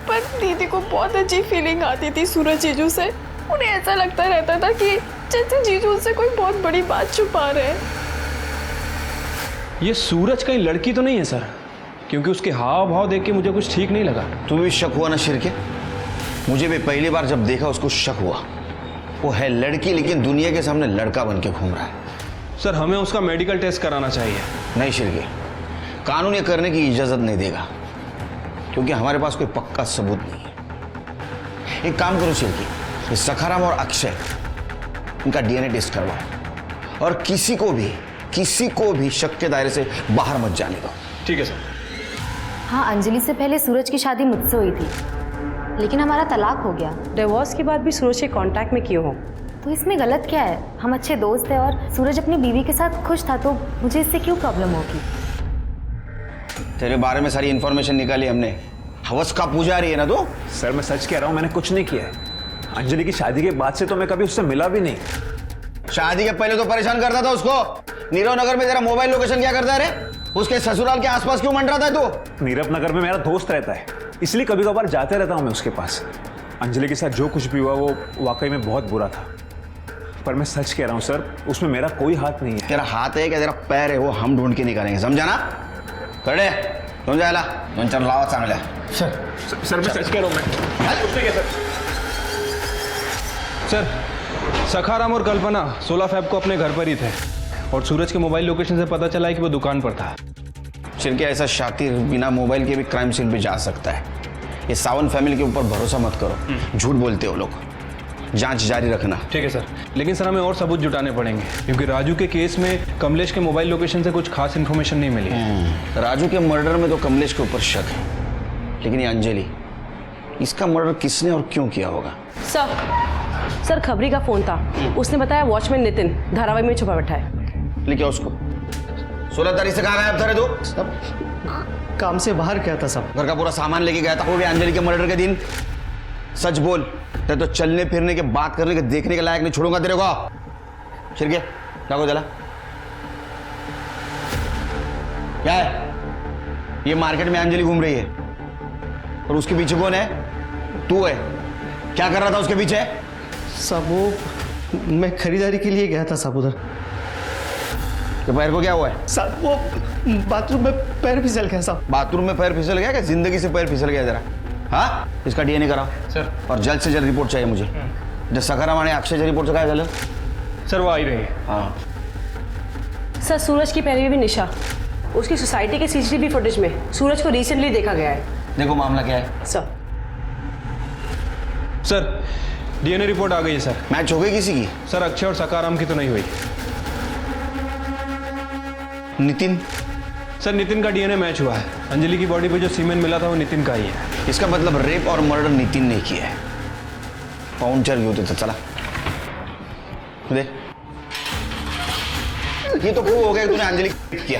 पर दीदी को बहुत अजीब फीलिंग आती थी सूरज जीजू से। उन्हें ऐसा लगता रहता था कि जैसे जीजू उनसे कोई बहुत बड़ी बात छुपा रहे हैं। ये सूरज कहीं लड़की तो नहीं है सर, क्योंकि उसके हाव भाव देख के मुझे कुछ ठीक नहीं लगा। तुम्हें भी शक हुआ ना शिरके? मुझे भी पहली बार जब देखा उसको शक हुआ। वो है लड़की लेकिन दुनिया के सामने लड़का बन के घूम रहा है। सर हमें उसका मेडिकल टेस्ट कराना चाहिए। नहीं शिरके, कानून ये करने की इजाजत नहीं देगा क्योंकि हमारे पास कोई पक्का सबूत नहीं है। एक काम करो शिरके, ये सखाराम और अक्षय इनका डीएनए टेस्ट करवाओ और किसी को भी शक के दायरे से बाहर मत जाने दो। ठीक है सर। हाँ, अंजलि से पहले सूरज की शादी मुझसे हुई थी, लेकिन हमारा तलाक हो गया। डिवोर्स के बाद भी सूरज के कांटेक्ट में क्यों हो? तो इसमें गलत क्या है? हम अच्छे दोस्त हैं और सूरज अपनी बीवी के साथ खुश था, तो मुझे इससे क्यों प्रॉब्लम होगी? तेरे बारे में सारी इन्फॉर्मेशन निकाली हमने। हवस का पुजारी है ना तू? सर मैं सच कह रहा हूँ, मैंने कुछ नहीं किया है। अंजलि की शादी के बाद से तो मैं कभी उससे मिला भी नहीं। शादी के पहले तो परेशान करता था उसको। नीरव नगर में तेरा मोबाइल लोकेशन क्या करता है रे? उसके ससुराल के आसपास क्यों मंडरा था तू? नीरव नगर में मेरा दोस्त रहता है, इसलिए कभी कभार जाते रहता हूँ मैं उसके पास। अंजलि के साथ जो कुछ भी हुआ वो वाकई में बहुत बुरा था, पर मैं सच कह रहा हूँ सर, उसमें मेरा कोई हाथ नहीं है। तेरा हाथ है क्या तेरा पैर है वो हम ढूंढ के निकालेंगे, समझा ना? कड़े तुम जायला दोन चार लावा चांगल्या। सर मैं सच कह रहा हूँ। सर सखाराम और कल्पना 16 फ़रवरी को अपने घर पर ही थे और सूरज के मोबाइल लोकेशन से पता चला है कि वो दुकान पर था। शिरके ऐसा शातिर बिना मोबाइल के भी क्राइम सीन पे जा सकता है। ये सावंत फैमिली के ऊपर भरोसा मत करो, झूठ बोलते हो लोग। जांच जारी रखना। ठीक है सर, लेकिन सर हमें और सबूत जुटाने पड़ेंगे क्योंकि राजू के केस में कमलेश के मोबाइल लोकेशन से कुछ खास इन्फॉर्मेशन नहीं मिली। राजू के मर्डर में तो कमलेश के ऊपर शक है, लेकिन ये अंजलि, इसका मर्डर किसने और क्यों किया होगा? सर खबरी का फोन था, उसने बताया वॉचमैन नितिन धारावाही में छुपा बैठा है। लेकिन उसको 16 तारीख से कहाँ गायब था रे तू? सब काम से बाहर गया था सब। घर का पूरा सामान लेके गया था, वो भी अंजलि के मर्डर के दिन। सच बोल, तेरे तो चलने फिरने के, बात करने के, देखने के लायक नहीं छोड़ूंगा तेरे को। शिरके जागो जला। क्या है ये? मार्केट में अंजलि घूम रही है और उसके पीछे कौन है? तू है। क्या कर रहा था उसके पीछे? सब वो मैं खरीदारी के लिए गया था सब उधर। तो पैर को क्या हुआ है? सब वो बाथरूम में पैर फिसल गया साहब। बाथरूम में पैर फिसल गया? क्या जिंदगी से पैर फिसल गया जरा? हाँ, इसका डीएनए कराओ सर, और जल्द से जल्द रिपोर्ट चाहिए मुझे। जब सखाराम आणि अक्षय रिपोर्ट काय झालं? सर वो आई रही है। हाँ सर सूरज की पैरवी भी निशा, उसकी सोसाइटी के सीसीटीवी फुटेज में सूरज को रिसेंटली देखा गया है। देखो मामला क्या है। सर डीएनए रिपोर्ट आ गई है सर। मैच हो गई किसी की? सर अक्षय और सखाराम की तो नहीं हुई। नितिन? सर नितिन का डीएनए मैच हुआ है। अंजलि की बॉडी पे जो सीमेंट मिला था वो नितिन का ही है। इसका मतलब रेप और मर्डर नितिन ने किया है। पाउंचर घेऊ तिथं, चला दे। ये तो खूब हो गया तूने अंजलि किया।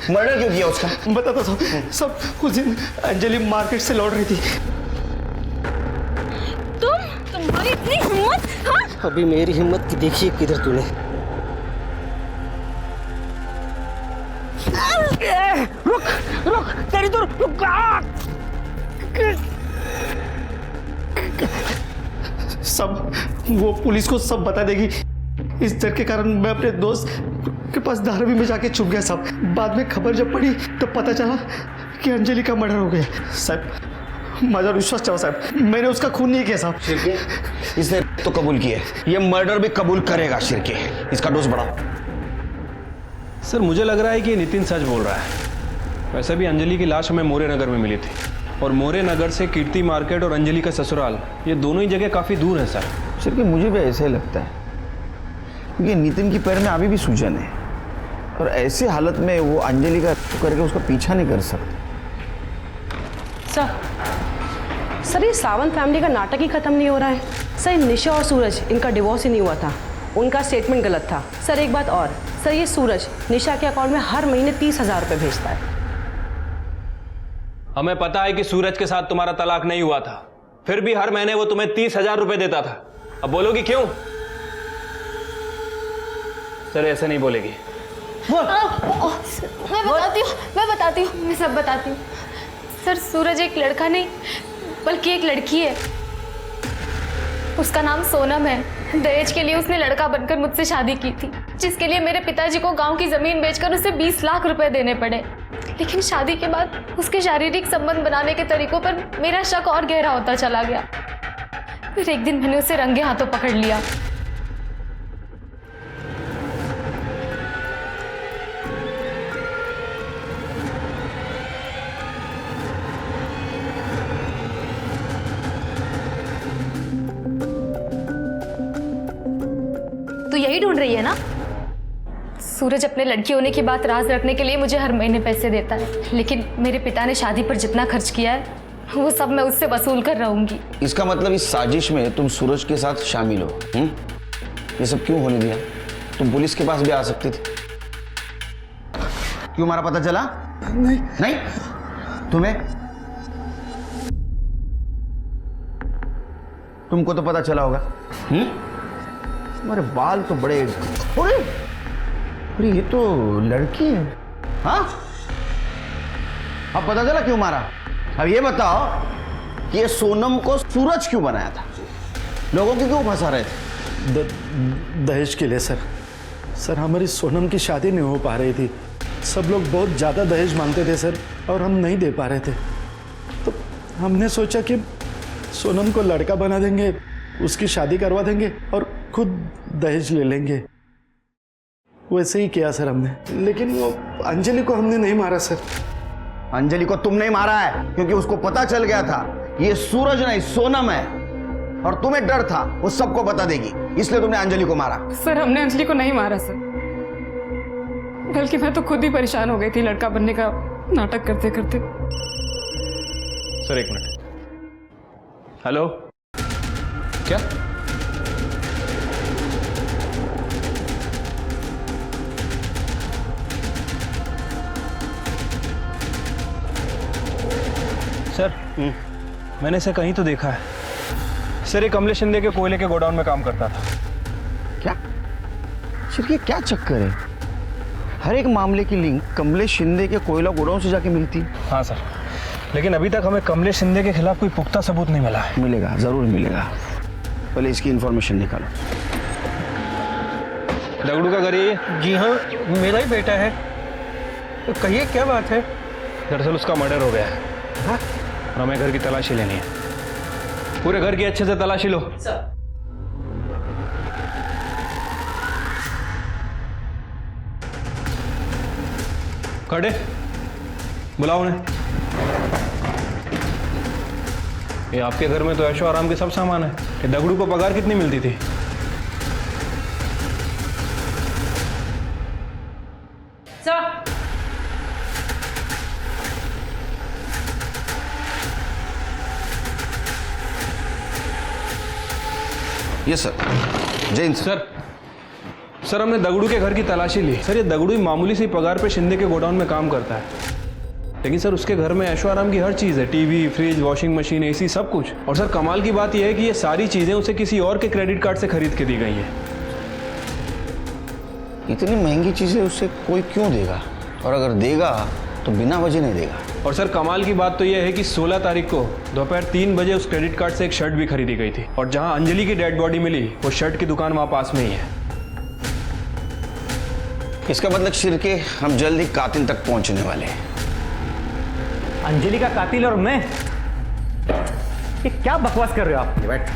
मर्डर क्यों किया उसका? बताता सब उस दिन अंजलि मार्केट से लौट रही थी। तुम्हारी इतनी हिम्मत? हाँ? अभी मेरी हिम्मत की देखिए किधर तूने। रुक तेरी तो रुक। सब वो पुलिस को सब बता देगी। इस डर के कारण मैं अपने दोस्त के पास धारावी में जाके छुप गया साहब। बाद में खबर जब पड़ी तो पता चला कि अंजलि का मर्डर हो गया। साहब माझा विश्वास चाहो साहब, मैंने उसका खून नहीं किया साहब। शिरके इसने तो कबूल किया है, ये मर्डर भी कबूल करेगा। शिरके इसका डोज बढ़ाओ। सर मुझे लग रहा है कि नितिन सच बोल रहा है। वैसे भी अंजलि की लाश हमें मोरे नगर में मिली थी और मोरे नगर से कीर्ति मार्केट और अंजलि का ससुराल ये दोनों ही जगह काफ़ी दूर है सर। शिरके मुझे भी ऐसे लगता है क्योंकि नितिन की पैर में अभी भी सूजन है और ऐसी हालत में वो अंजलि का करके उसका पीछा नहीं कर सकते। सर ये सावंत फैमिली का नाटक ही खत्म नहीं हो रहा है। सर निशा और सूरज इनका डिवोर्स ही नहीं हुआ था, उनका स्टेटमेंट गलत था। सर एक बात और, सर ये सूरज निशा के अकाउंट में हर महीने 30,000 रुपये भेजता है। हमें पता है कि सूरज के साथ तुम्हारा तलाक नहीं हुआ था, फिर भी हर महीने वो तुम्हें 30,000 रुपये देता था। अब बोलोगी क्यों? सर ऐसे नहीं बोलेगी। मैं बताती हूँ, मैं सब बताती हूँ। सर सूरज एक लड़का नहीं बल्कि एक लड़की है। उसका नाम सोनम है। दहेज के लिए उसने लड़का बनकर मुझसे शादी की थी, जिसके लिए मेरे पिताजी को गांव की जमीन बेचकर उसे 20 लाख रुपए देने पड़े। लेकिन शादी के बाद उसके शारीरिक संबंध बनाने के तरीकों पर मेरा शक और गहरा होता चला गया। फिर एक दिन मैंने उसे रंगे हाथों पकड़ लिया। तू यही ढूंढ रही है ना? सूरज अपने लड़की होने की बात राज रखने के लिए मुझे हर महीने पैसे देता है, लेकिन मेरे पिता ने शादी पर जितना खर्च किया है वो सब मैं उससे वसूल कर रहूंगी। इसका मतलब इस साजिश में तुम सूरज के साथ शामिल हो? ये सब क्यों होने दिया? तुम पुलिस के पास भी आ सकती थी। क्यों मारा पता चला? नहीं नहीं तुम्हें? तुमको तो पता चला होगा। तुम्हारे बाल तो बड़े, अरे ये तो लड़की है। हाँ, अब पता चला क्यों मारा? अब ये बताओ कि ये सोनम को सूरज क्यों बनाया था? लोगों की क्यों फंसा रहे थे? दहेज के लिए सर। सर हमारी सोनम की शादी नहीं हो पा रही थी, सब लोग बहुत ज़्यादा दहेज मांगते थे सर, और हम नहीं दे पा रहे थे। तो हमने सोचा कि सोनम को लड़का बना देंगे, उसकी शादी करवा देंगे और खुद दहेज ले लेंगे। वैसे ही किया सर हमने, लेकिन वो अंजलि को हमने नहीं मारा सर। अंजलि को तुमने मारा है क्योंकि उसको पता चल गया था ये सूरज नहीं सोनम है, और तुम्हें डर था वो सबको बता देगी, इसलिए तुमने अंजलि को मारा। सर हमने अंजलि को नहीं मारा सर, बल्कि मैं तो खुद ही परेशान हो गई थी लड़का बनने का नाटक करते करते। सर एक मिनट। हेलो, क्या? सर मैंने इसे कहीं तो देखा है। सर ये कमलेश शिंदे के कोयले के गोडाउन में काम करता था। क्या? सर ये क्या चक्कर है? हर एक मामले की लिंक कमलेश शिंदे के कोयला गोडाउन से जाके मिलती है। हाँ सर, लेकिन अभी तक हमें कमलेश शिंदे के खिलाफ कोई पुख्ता सबूत नहीं मिला है। मिलेगा, जरूर मिलेगा। पहले इसकी इंफॉर्मेशन निकालो। दगड़ू का घर ये? जी हाँ, मेरा ही बेटा है। तो कहिए क्या बात है? दरअसल उसका मर्डर हो गया है। हाँ? और हमें घर की तलाशी लेनी है। पूरे घर की अच्छे से तलाशी लो। खड़े, बुलाओ उन्हें। ये आपके घर में तो ऐशो आराम के सब सामान है। ये दगड़ू को पगार कितनी मिलती थी? Yes sir. Jain sir, sir हमने दगड़ू के घर की तलाशी ली। सर ये दगड़ू ही मामूली सी पगार पे शिंदे के गोडाउन में काम करता है, लेकिन सर उसके घर में ऐशो आराम की हर चीज़ है। TV, fridge, washing machine, AC, सब कुछ। और सर कमाल की बात यह है कि ये सारी चीज़ें उसे किसी और के क्रेडिट कार्ड से खरीद के दी गई हैं। इतनी महंगी चीज़ें उससे कोई क्यों देगा? और अगर देगा तो बिना वजह नहीं देगा। और सर कमाल की बात तो यह है कि 16 तारीख को दोपहर 3 बजे उस क्रेडिट कार्ड से एक शर्ट भी खरीदी गई थी, और जहां अंजलि की डेड बॉडी मिली वो शर्ट की दुकान वहां पास में ही है। इसका मतलब शिरके हम जल्द ही कातिल तक पहुंचने वाले हैं। अंजलि का कातिल और मैं? ये क्या बकवास कर रहे हो आप? बैठ।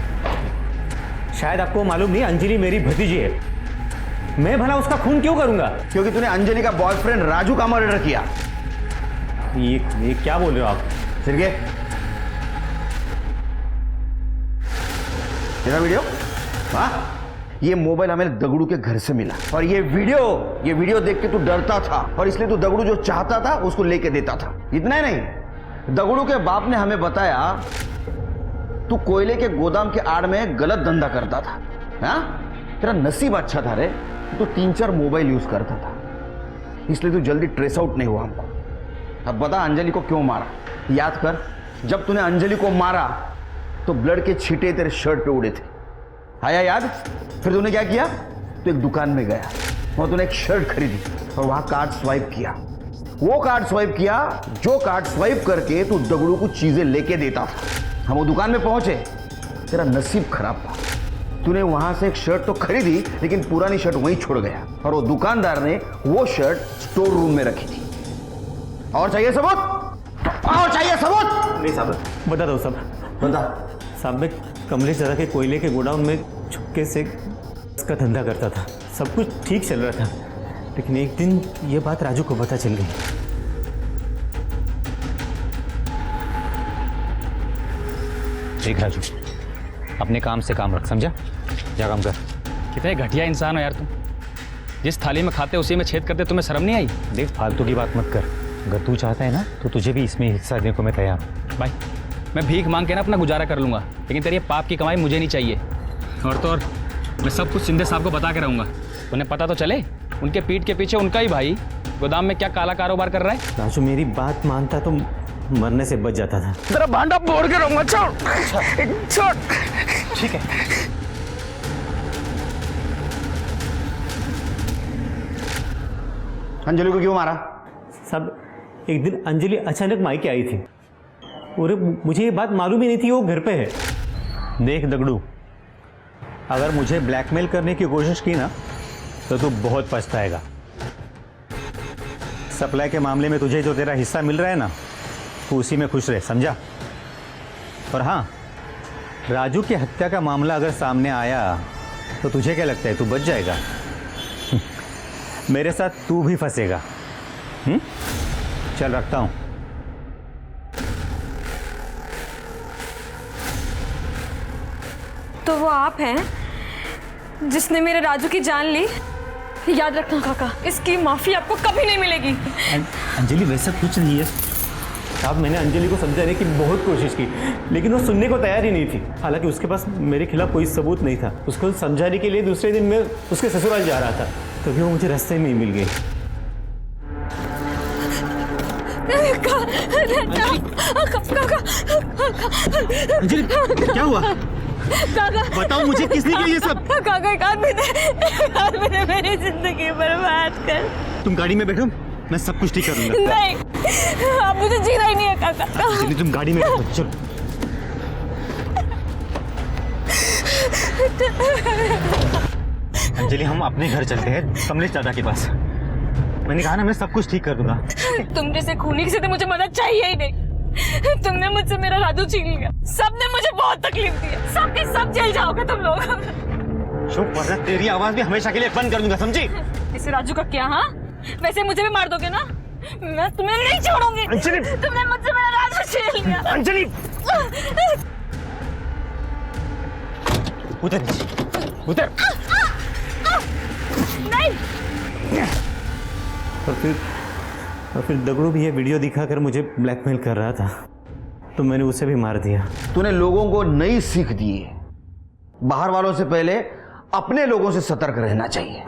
शायद आपको मालूम नहीं, अंजलि मेरी भतीजी है। मैं भला उसका खून क्यों करूंगा? क्योंकि तूने अंजलि का बॉयफ्रेंड राजू का मर्डर किया। ये क्या बोल रहे हो आप? शिरके, तेरा वीडियो? हाँ, ये मोबाइल हमें दगड़ू के घर से मिला, और ये वीडियो देख के तू डरता था, और इसलिए तू दगड़ू जो चाहता था उसको लेके देता था। इतना ही नहीं, दगड़ू के बाप ने हमें बताया तू कोयले के गोदाम के आड़ में गलत धंधा करता था। हाँ, तेरा नसीब अच्छा था रे, तू 3-4 मोबाइल यूज करता था, इसलिए तू जल्दी ट्रेस आउट नहीं हुआ हमको। अब बता अंजलि को क्यों मारा? याद कर, जब तूने अंजलि को मारा तो ब्लड के छींटे तेरे शर्ट पे उड़े थे। आया याद? फिर तूने क्या किया? तो एक दुकान में गया और तूने एक शर्ट खरीदी और वहां कार्ड स्वाइप किया। वो कार्ड स्वाइप किया जो कार्ड स्वाइप करके तू दगड़ू को चीजें लेके देता था। हम वो दुकान में पहुंचे, तेरा नसीब खराब था। तूने वहां से एक शर्ट तो खरीदी, लेकिन पुरानी शर्ट वहीं छोड़ गया, और वो दुकानदार ने वो शर्ट स्टोर रूम में रखी थी। और चाहिए सबूत? और चाहिए सबूत? नहीं साहब, बता दो साहब। बता। साहब मैं कमलेश दादा के कोयले के गोडाउन में छुपके से इसका धंधा करता था। सब कुछ ठीक चल रहा था, लेकिन एक दिन ये बात राजू को पता चल गई। देख राजू, अपने काम से काम रख, समझा? जा काम कर। कितने घटिया इंसान हो यार तुम। जिस थाली में खाते उसी में छेद करते, तुम्हें शर्म नहीं आई? देख, फालतू की बात मत कर। अगर तू चाहता है ना तो तुझे भी इसमें हिस्सा देने को मैं तैयार हूँ। भाई, मैं भीख मांग के ना अपना गुजारा कर लूँगा, लेकिन तेरी पाप की कमाई मुझे नहीं चाहिए। और तो और मैं सब कुछ शिंदे साहब को बता के रहूँगा। उन्हें पता तो चले, उनके पीठ के पीछे उनका ही भाई गोदाम में क्या काला कारोबार कर रहा है। राजू, मेरी बात मानता तो मरने से बच जाता था। तेरा भांडा फोड़ के रहूंगा। छोड़। ठीक है। अंजलि को क्यों मारा? सब एक दिन अंजलि अचानक मायके आई थी और मुझे ये बात मालूम ही नहीं थी वो घर पे है। देख दगड़ू, अगर मुझे ब्लैकमेल करने की कोशिश की ना तो तू बहुत पछताएगा। सप्लाई के मामले में तुझे जो तेरा हिस्सा मिल रहा है ना, तू उसी में खुश रहे, समझा? और हाँ, राजू की हत्या का मामला अगर सामने आया तो तुझे क्या लगता है तू बच जाएगा? मेरे साथ तू भी फंसेगा। चल रखता हूं। तो वो आप हैं जिसने मेरे राजू की जान ली? याद रखना काका, इसकी माफी आपको कभी नहीं मिलेगी। अंजलि, वैसा कुछ नहीं है साहब। मैंने अंजलि को समझाने की बहुत कोशिश की, लेकिन वो सुनने को तैयार ही नहीं थी। हालांकि उसके पास मेरे खिलाफ कोई सबूत नहीं था। उसको समझाने के लिए दूसरे दिन मैं उसके ससुराल जा रहा था, तभी वो मुझे रास्ते में ही मिल गई। अंजलि, क्या हुआ? बताओ मुझे, किसने किया ये सब? काका, एक आदमी ने मेरी जिंदगी बर्बाद कर। तुम गाड़ी में बैठो, मैं सब कुछ ठीक कर लूंगा। नहीं, आप मुझे जीना ही नहीं है काका। अंजलि, तुम गाड़ी में बैठो, चलो। अंजलि, हम अपने घर चलते हैं, कमलेश दादा के पास। मैंने कहा ना, मैं सब कुछ ठीक कर दूंगा। तुम जैसे खूनी से तो मुझे मदद चाहिए ही नहीं। तुमने मुझसे मेरा राजू छीन लिया। सबने मुझे बहुत तकलीफ दी है। सबके सब जेल जाओगे तुम लोग। चुप, वरना तेरी आवाज भी हमेशा के लिए बंद कर दूंगा, समझी? इसे राजू का क्या? हाँ, वैसे मुझे भी मार दोगे ना? मैं तुम्हें नहीं छोड़ूंगी। अंजलि, तुमने मुझसे मेरा राजू छीन लिया। अंजलि, उधर उधर। नहीं। और फिर दगड़ू भी ये वीडियो दिखाकर मुझे ब्लैकमेल कर रहा था, तो मैंने उसे भी मार दिया। तूने लोगों को नई सीख दी है। बाहर वालों से पहले अपने लोगों से सतर्क रहना चाहिए।